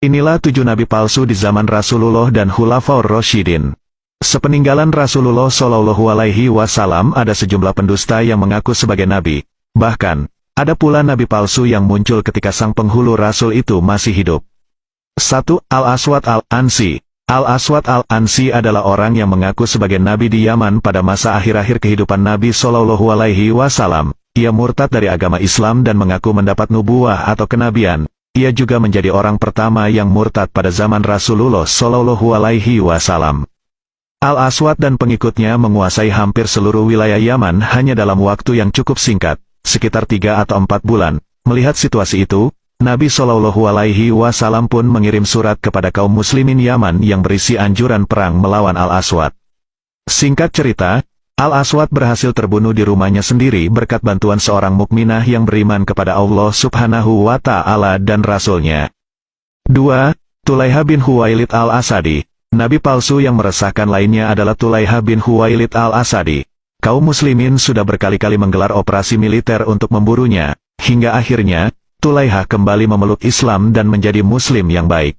Inilah 7 nabi palsu di zaman Rasulullah dan Khulafaur Rasyidin. Sepeninggalan Rasulullah Shallallahu Alaihi Wasallam ada sejumlah pendusta yang mengaku sebagai nabi. Bahkan, ada pula nabi palsu yang muncul ketika sang penghulu Rasul itu masih hidup. 1. Al-Aswad Al-Ansi. Al-Aswad Al-Ansi adalah orang yang mengaku sebagai nabi di Yaman pada masa akhir-akhir kehidupan Nabi Shallallahu Alaihi Wasallam. Ia murtad dari agama Islam dan mengaku mendapat nubuwah atau kenabian. Ia juga menjadi orang pertama yang murtad pada zaman Rasulullah Shallallahu Alaihi Wasallam. Al-Aswad dan pengikutnya menguasai hampir seluruh wilayah Yaman hanya dalam waktu yang cukup singkat, sekitar 3 atau 4 bulan. Melihat situasi itu, Nabi Shallallahu Alaihi Wasallam pun mengirim surat kepada kaum muslimin Yaman yang berisi anjuran perang melawan Al-Aswad. Singkat cerita, Al-Aswad berhasil terbunuh di rumahnya sendiri berkat bantuan seorang mukminah yang beriman kepada Allah Subhanahu wa Ta'ala dan Rasul-Nya. 2. Tulaiha bin Huwailid Al-Asadi. Nabi palsu yang meresahkan lainnya adalah Tulaiha bin Huwailid Al-Asadi. Kaum muslimin sudah berkali-kali menggelar operasi militer untuk memburunya, hingga akhirnya, Tulaiha kembali memeluk Islam dan menjadi muslim yang baik.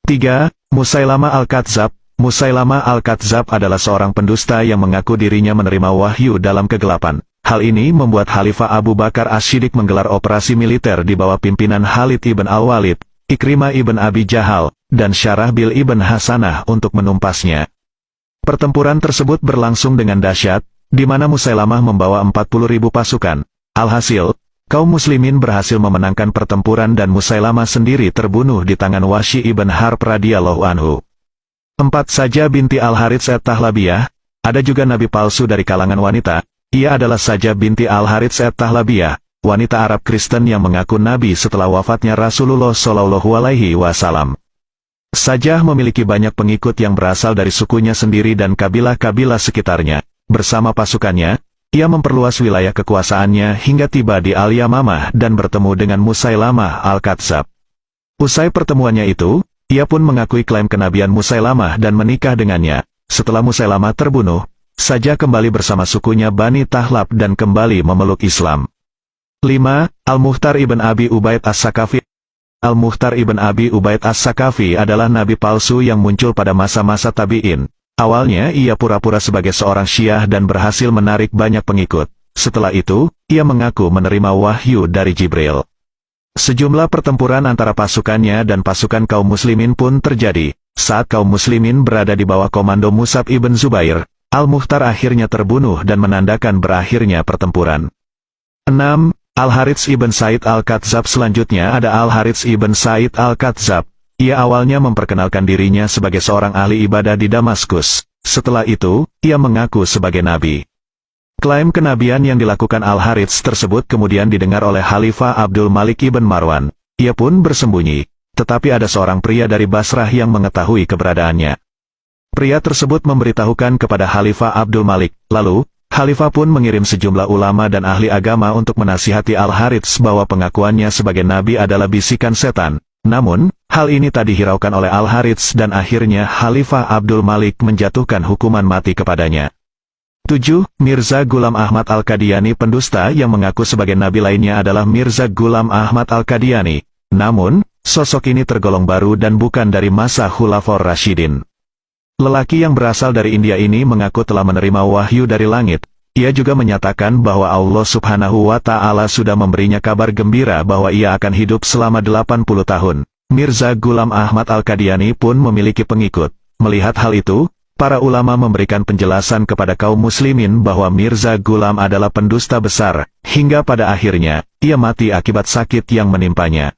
3. Musailama Al-Kadzab. Musailama Al-Kadzab adalah seorang pendusta yang mengaku dirinya menerima wahyu dalam kegelapan. Hal ini membuat Khalifah Abu Bakar As-Siddiq menggelar operasi militer di bawah pimpinan Khalid ibn Al-Walid, Ikrimah ibn Abi Jahal, dan Syarahbil ibn Hasanah untuk menumpasnya. Pertempuran tersebut berlangsung dengan dahsyat, di mana Musailamah membawa 40.000 pasukan. Alhasil, kaum muslimin berhasil memenangkan pertempuran dan Musailamah sendiri terbunuh di tangan Wahsy ibn Harb radhiyallahu anhu. 4. Sajah binti Al-Harits At-Tahlabiyah. Ada juga nabi palsu dari kalangan wanita. Ia adalah Sajah binti Al-Harits At-Tahlabiyah, wanita Arab Kristen yang mengaku nabi setelah wafatnya Rasulullah Shallallahu Alaihi Wasallam. Sajah memiliki banyak pengikut yang berasal dari sukunya sendiri dan kabilah-kabilah sekitarnya. Bersama pasukannya, ia memperluas wilayah kekuasaannya hingga tiba di Al-Yamamah dan bertemu dengan Musailamah Al-Kadzab. Usai pertemuannya itu, ia pun mengakui klaim kenabian Musailamah dan menikah dengannya. Setelah Musailamah terbunuh, Sajah kembali bersama sukunya Bani Tahlab dan kembali memeluk Islam. 5. Al-Mukhtar ibn Abi Ubaid As-Sakafi. Al-Mukhtar ibn Abi Ubaid As-Sakafi adalah nabi palsu yang muncul pada masa-masa tabi'in. Awalnya ia pura-pura sebagai seorang Syiah dan berhasil menarik banyak pengikut. Setelah itu, ia mengaku menerima wahyu dari Jibril. Sejumlah pertempuran antara pasukannya dan pasukan kaum muslimin pun terjadi. Saat kaum muslimin berada di bawah komando Mus'ab ibn Zubair, Al-Mukhtar akhirnya terbunuh dan menandakan berakhirnya pertempuran. 6. Al-Harits ibn Said Al-Kadzab. Selanjutnya ada Al-Harits ibn Said Al-Kadzab. Ia awalnya memperkenalkan dirinya sebagai seorang ahli ibadah di Damaskus. Setelah itu, ia mengaku sebagai nabi. Klaim kenabian yang dilakukan Al-Harits tersebut kemudian didengar oleh Khalifah Abdul Malik ibn Marwan. Ia pun bersembunyi, tetapi ada seorang pria dari Basrah yang mengetahui keberadaannya. Pria tersebut memberitahukan kepada Khalifah Abdul Malik, lalu, Khalifah pun mengirim sejumlah ulama dan ahli agama untuk menasihati Al-Harits bahwa pengakuannya sebagai nabi adalah bisikan setan. Namun, hal ini tak dihiraukan oleh Al-Harits dan akhirnya Khalifah Abdul Malik menjatuhkan hukuman mati kepadanya. 7. Mirza Ghulam Ahmad Al-Qadiani. Pendusta yang mengaku sebagai nabi lainnya adalah Mirza Ghulam Ahmad Al-Qadiani. Namun, sosok ini tergolong baru dan bukan dari masa Khulafaur Rasyidin. Lelaki yang berasal dari India ini mengaku telah menerima wahyu dari langit. Ia juga menyatakan bahwa Allah Subhanahu wa Ta'ala sudah memberinya kabar gembira bahwa ia akan hidup selama 80 tahun. Mirza Ghulam Ahmad Al-Qadiani pun memiliki pengikut. Melihat hal itu, para ulama memberikan penjelasan kepada kaum muslimin bahwa Mirza Ghulam adalah pendusta besar, hingga pada akhirnya, ia mati akibat sakit yang menimpanya.